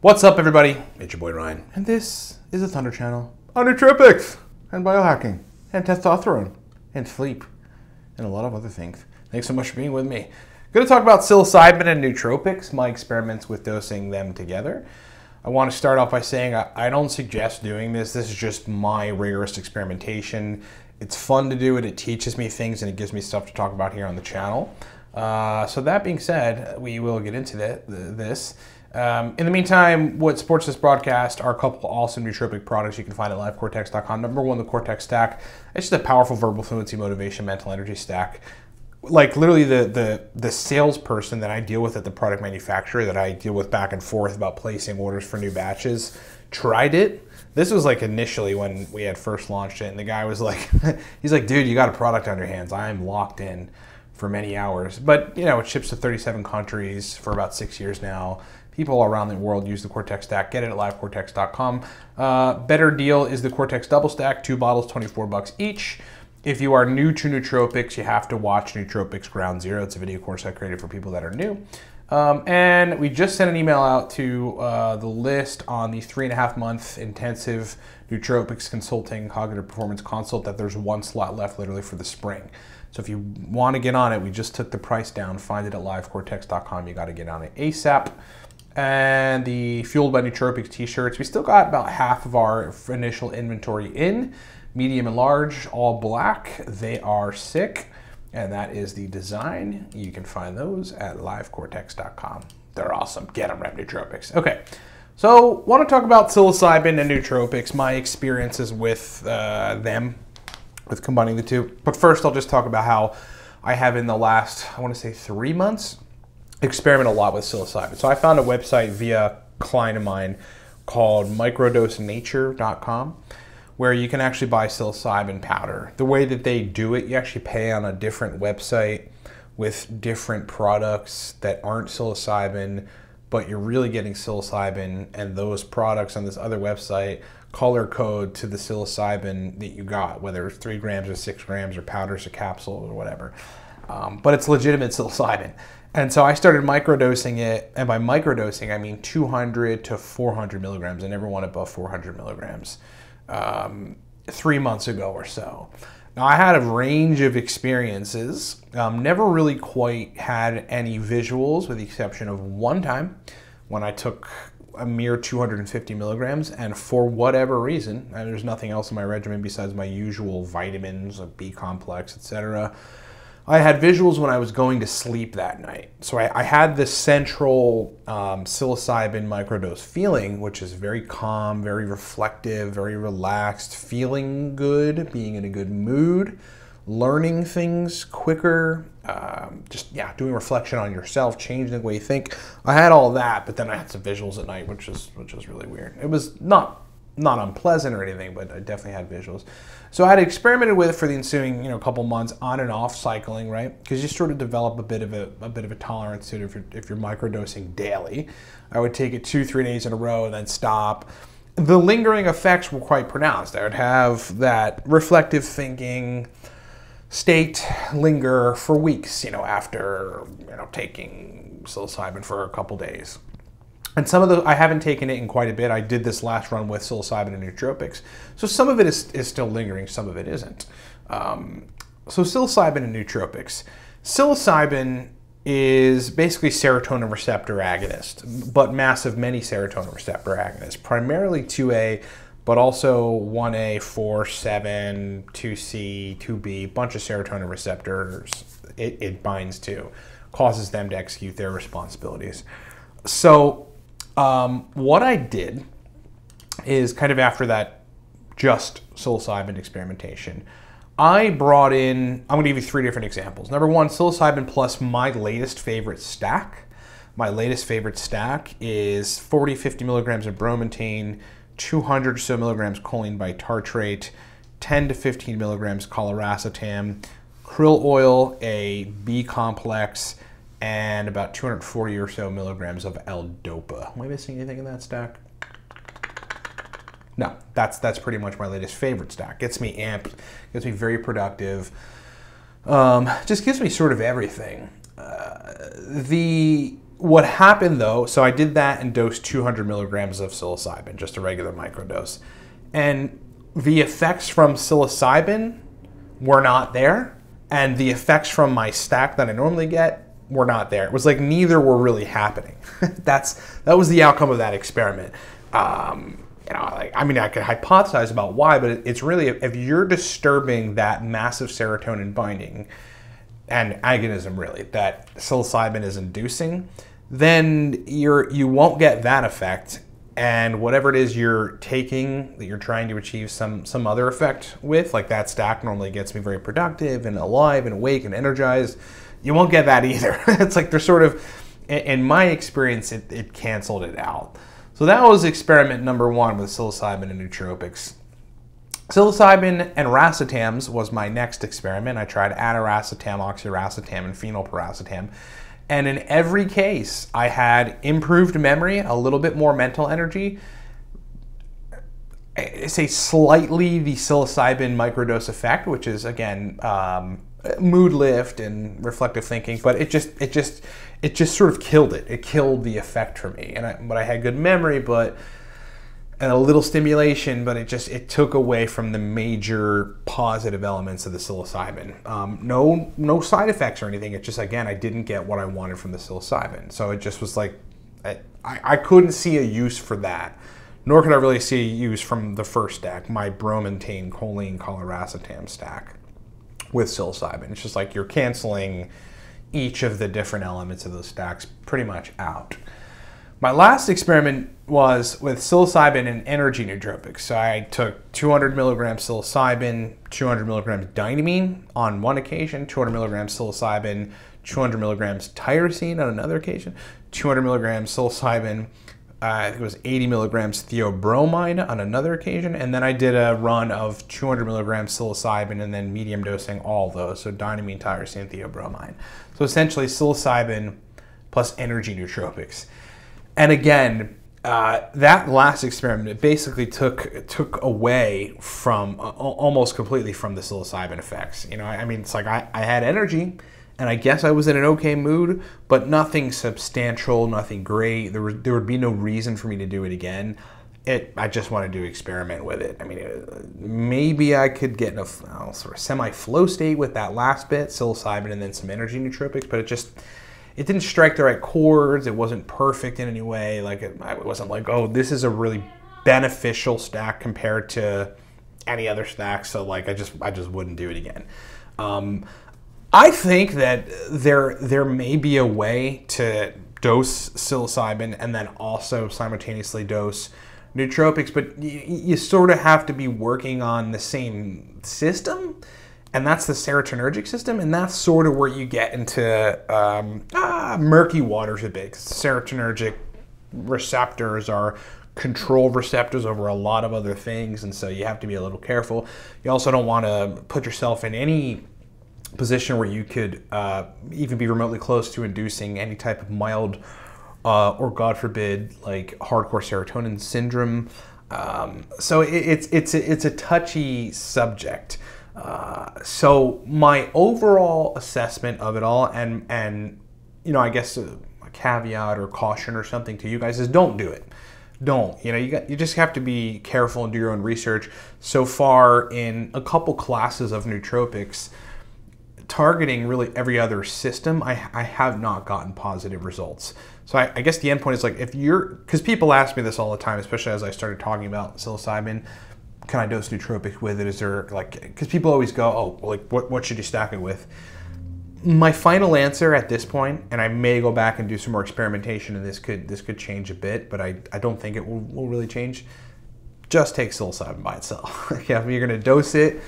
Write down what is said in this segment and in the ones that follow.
What's up, everybody? It's your boy Ryan, and this is the Thunder Channel on nootropics and biohacking and testosterone and sleep and a lot of other things. Thanks so much for being with me. Going to talk about psilocybin and nootropics, my experiments with dosing them together. I want to start off by saying I don't suggest doing this. This is just my rigorous experimentation. It's fun to do it. It teaches me things and it gives me stuff to talk about here on the channel. So that being said, we will get into this. In the meantime, what supports this broadcast are a couple awesome nootropic products you can find at livecortex.com. Number one, the Cortex Stack. It's just a powerful verbal fluency, motivation, mental energy stack. Like literally the salesperson that I deal with at the product manufacturer that I deal with back and forth about placing orders for new batches tried it. This was like initially when we had first launched it, and the guy was like, he's like, dude, you got a product on your hands. I am locked in for many hours. But you know, it ships to 37 countries for about 6 years now. People around the world use the Cortex Stack. Get it at livecortex.com. Better deal is the Cortex Double Stack, 2 bottles, 24 bucks each. If you are new to nootropics, you have to watch Nootropics Ground Zero. It's a video course I created for people that are new. And we just sent an email out to the list on the 3.5-month intensive nootropics consulting cognitive performance consult that there's one slot left literally for the spring. So if you want to get on it, we just took the price down. Find it at livecortex.com. You got to get on it ASAP. And the Fueled by Nootropics t-shirts, we still got about half of our initial inventory in, medium and large, all black. They are sick, and that is the design. You can find those at livecortex.com. They're awesome. Get them, Rep Nootropics. Okay, so want to talk about psilocybin and nootropics, my experiences with them, with combining the two. But first, I'll just talk about how I have in the last, I want to say 3 months, experiment a lot with psilocybin. So I found a website via a client of mine called microdosenature.com where you can actually buy psilocybin powder. The way that they do it, you actually pay on a different website with different products that aren't psilocybin, but you're really getting psilocybin, and those products on this other website color code to the psilocybin that you got, whether it's 3 grams or 6 grams or powders or capsules or whatever. But it's legitimate psilocybin. And so I started microdosing it, and by microdosing I mean 200 to 400 milligrams. I never went above 400 milligrams 3 months ago or so. Now I had a range of experiences, never really quite had any visuals with the exception of one time when I took a mere 250 milligrams, and for whatever reason, and there's nothing else in my regimen besides my usual vitamins, a B complex, etc., I had visuals when I was going to sleep that night. So I had this central psilocybin microdose feeling, which is very calm, very reflective, very relaxed, feeling good, being in a good mood, learning things quicker, doing reflection on yourself, changing the way you think. I had all that, but then I had some visuals at night, which was really weird. It was not unpleasant or anything, but I definitely had visuals. So I had experimented with it for the ensuing, couple months, on and off cycling, right? Because you sort of develop a bit of a tolerance to it if you're microdosing daily. I would take it 2-3 days in a row and then stop. The lingering effects were quite pronounced. I would have that reflective thinking state linger for weeks, after taking psilocybin for a couple days. And some of the, I haven't taken it in quite a bit. I did this last run with psilocybin and nootropics. So some of it is still lingering, some of it isn't. So psilocybin and nootropics. Psilocybin is basically serotonin receptor agonist, but massive many serotonin receptor agonists, primarily 2A, but also 1A, 4, 7, 2C, 2B, bunch of serotonin receptors it binds to, causes them to execute their responsibilities. So what I did is kind of after that just psilocybin experimentation, I brought in, I'm going to give you 3 different examples. Number one, psilocybin plus my latest favorite stack. My latest favorite stack is 40-50 milligrams of bromantane, 200 or so milligrams choline bitartrate, 10 to 15 milligrams coliracetam, krill oil, a B complex, and about 240 or so milligrams of L-DOPA. Am I missing anything in that stack? No, that's pretty much my latest favorite stack. Gets me amped, gets me very productive, just gives me sort of everything. The what happened though, so I did that and dosed 200 milligrams of psilocybin, just a regular microdose. And the effects from psilocybin were not there, and the effects from my stack that I normally get were not there. It was like neither were really happening. That was the outcome of that experiment. I could hypothesize about why, but it's really, if you're disturbing that massive serotonin binding and agonism really that psilocybin is inducing, then you won't get that effect, and whatever it is you're taking that you're trying to achieve some other effect with, like that stack normally gets me very productive and alive and awake and energized, you won't get that either. It's like they're sort of, in my experience, it canceled it out. So that was experiment number 1 with psilocybin and nootropics. Psilocybin and racetams was my next experiment. I tried aniracetam, oxiracetam, and phenylpiracetam. And in every case, I had improved memory, a little bit more mental energy, I say slightly the psilocybin microdose effect, which is, again, mood lift and reflective thinking, but it just sort of killed it. It killed the effect for me. But I had good memory, and a little stimulation, but it took away from the major positive elements of the psilocybin. No side effects or anything. It just, again, I didn't get what I wanted from the psilocybin. So it just was like, I couldn't see a use for that. Nor could I really see a use from the first stack, my bromantane, choline, coliracetam stack with psilocybin. It's just like you're canceling each of the different elements of those stacks pretty much out. My last experiment was with psilocybin and energy nootropics. So I took 200 milligrams psilocybin, 200 milligrams dynamine on one occasion, 200 milligrams psilocybin, 200 milligrams tyrosine on another occasion, 200 milligrams psilocybin, I think it was 80 milligrams theobromine on another occasion, and then I did a run of 200 milligrams psilocybin and then medium dosing all those, so dynamine, tyrosine, theobromine. So essentially psilocybin plus energy nootropics. And again, that last experiment, it basically took away from, almost completely from the psilocybin effects. It's like I had energy, and I guess I was in an okay mood, but nothing substantial, nothing great. There would be no reason for me to do it again. I just wanted to experiment with it. Maybe I could get in a sort of semi-flow state with that last bit, psilocybin and then some energy nootropics, but it didn't strike the right chords. It wasn't perfect in any way. It wasn't like, oh, this is a really beneficial stack compared to any other stack. So I just wouldn't do it again. I think that there may be a way to dose psilocybin and then also simultaneously dose nootropics, but you sort of have to be working on the same system, and that's the serotonergic system, and that's sort of where you get into murky waters a bit, because serotonergic receptors are control receptors over a lot of other things, and so you have to be a little careful. You also don't want to put yourself in any position where you could even be remotely close to inducing any type of mild or, God forbid, like hardcore serotonin syndrome. So it's a touchy subject. So my overall assessment of it all, and I guess a caveat or caution or something to you guys is don't do it. Don't. You just have to be careful and do your own research. So far, in a couple classes of nootropics, targeting really every other system, I have not gotten positive results. So I guess the end point is because people ask me this all the time, especially as I started talking about psilocybin, can I dose nootropic with it? Is there because people always go, oh, what should you stack it with? My final answer at this point, and I may go back and do some more experimentation, and this could change a bit, but I don't think it will really change. Just take psilocybin by itself. If you're going to dose it,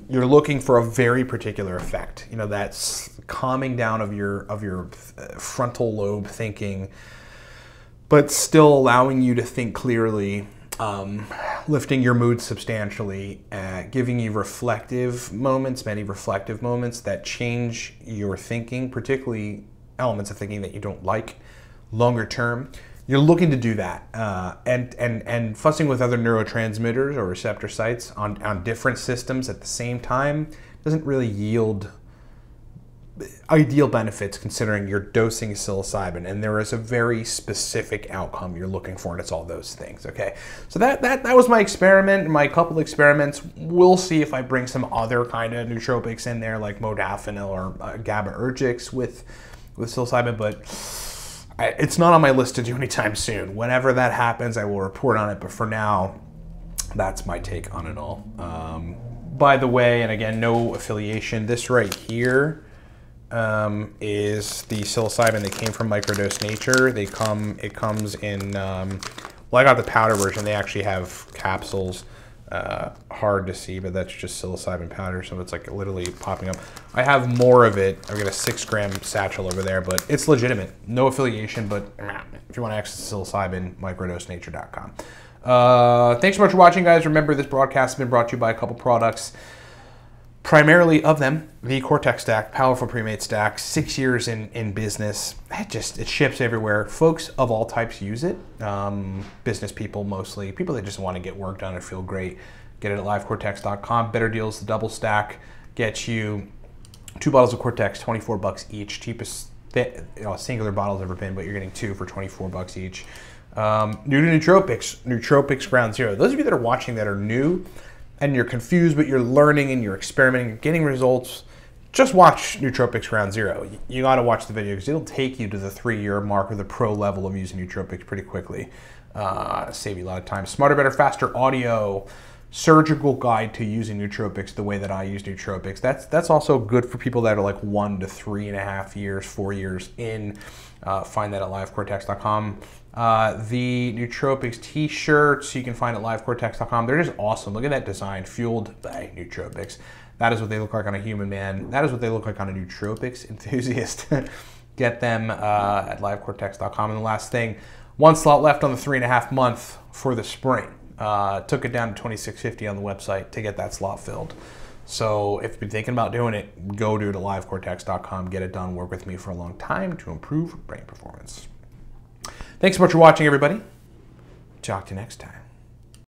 you're looking for a very particular effect. That's calming down of your frontal lobe thinking, but still allowing you to think clearly, lifting your mood substantially, giving you many reflective moments that change your thinking, particularly elements of thinking that you don't like longer term. You're looking to do that, and fussing with other neurotransmitters or receptor sites on different systems at the same time doesn't really yield ideal benefits considering you're dosing psilocybin and there is a very specific outcome you're looking for, and it's all those things. Okay, so that was my experiment, my couple experiments. We'll see if I bring some other kind of nootropics in there, like modafinil or GABAergics with psilocybin, but it's not on my list to do anytime soon. Whenever that happens, I will report on it, but for now, that's my take on it all. By the way, and again, no affiliation, this right here is the psilocybin that came from Microdose Nature. It comes in, well, I got the powder version. They actually have capsules. Hard to see, but that's just psilocybin powder, so it's like literally popping up. I have more of it. I've got a 6-gram satchel over there, but it's legitimate. No affiliation, but if you want to access psilocybin, microdosenature.com. Thanks so much for watching, guys. Remember, this broadcast has been brought to you by a couple products. Primarily of them, the Cortex stack, powerful pre-made stack, 6 years in business. It ships everywhere. Folks of all types use it. Business people mostly, people that just want to get work done and feel great. Get it at livecortex.com. Better deals, the double stack gets you 2 bottles of Cortex, 24 bucks each. Cheapest singular bottle's ever been, but you're getting 2 for 24 bucks each. New to Nootropics Ground Zero. Those of you that are watching that are new and you're confused, but you're learning and you're experimenting, you're getting results, just watch Nootropics Ground Zero. You got to watch the video because it'll take you to the 3-year mark or the pro level of using nootropics pretty quickly. Save you a lot of time. Smarter, better, faster audio, surgical guide to using nootropics the way that I use nootropics. That's also good for people that are like 1 to 3.5 years, 4 years in. Find that at livecortex.com. The Nootropics t-shirts you can find at livecortex.com. They're just awesome. Look at that design, fueled by nootropics. That is what they look like on a human man. That is what they look like on a nootropics enthusiast. Get them at livecortex.com. And the last thing, 1 slot left on the 3.5 month for the spring. Took it down to $26.50 on the website to get that slot filled. So if you've been thinking about doing it, go do it at livecortex.com. Get it done. Work with me for a long time to improve brain performance. Thanks so much for watching, everybody. Talk to you next time.